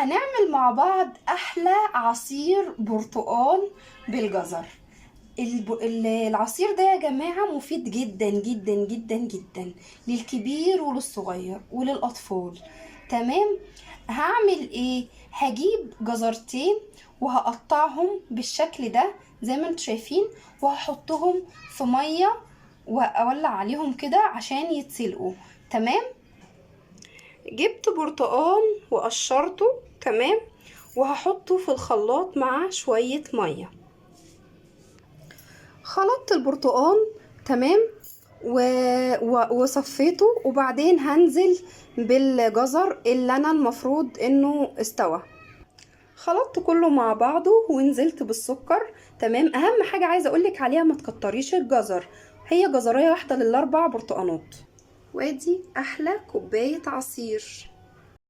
هنعمل مع بعض احلى عصير برتقال بالجزر. العصير ده يا جماعة مفيد جدا جدا جدا جدا للكبير وللصغير وللأطفال. تمام. هعمل ايه؟ هجيب جزرتين وهقطعهم بالشكل ده زي ما انتم شايفين، وهحطهم في مية واولع عليهم كده عشان يتسلقوا. تمام. جبت برتقال وقشرته. تمام. وهحطه في الخلاط مع شوية مية. خلطت البرتقال. تمام. وصفيته، وبعدين هنزل بالجزر اللي انا المفروض انه استوى. خلطت كله مع بعضه ونزلت بالسكر. تمام. اهم حاجة عايزة اقولك عليها ما تكتريش الجزر، هي جزرية واحدة للاربع برتقانات. وادي احلى كوباية عصير.